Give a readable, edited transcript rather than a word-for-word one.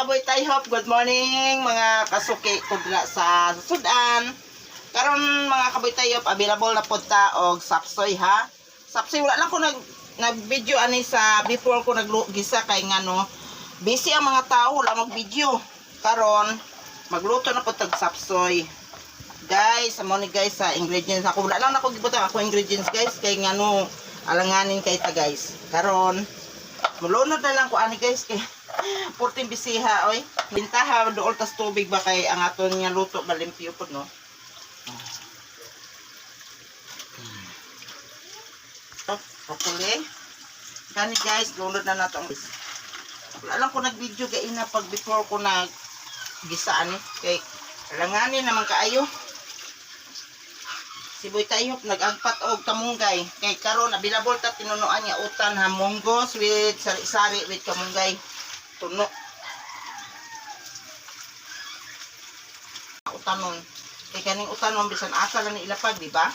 kaboy tayhop, good morning mga kasuki kudra sa Sudan. Karon mga kaboy tayhop, available na pod ta og sapsoy ha. Sapsoy wala lang ko nag-video ani sa before ko naggisa kay ngano busy ang mga tao wala mag-video. Karon magluto na pod tag sapsoy. Guys, amo ni guys sa ingredients ako wala lang nako gibutang ako ingredients guys kay ngano alanganin kay ta guys. Karon mulunod na lang ko ani guys kay 14 bisiha oy. Bintaha dool tas tubig ba kay ang aton nga luto balimpyo pod no. Broccoli. Kani guys, lunod na nato ang wala lang ko nag-video kay ina pag before ko nag gisaan eh kay alanganin naman kaayo. Siboy tayo nag-agpat og kamunggay kay karon available ta tinunuan nga utan ha munggos with sari-sari with kamunggay tuno utanon kay kaning utanon bisan asa lang ni ilapag di ba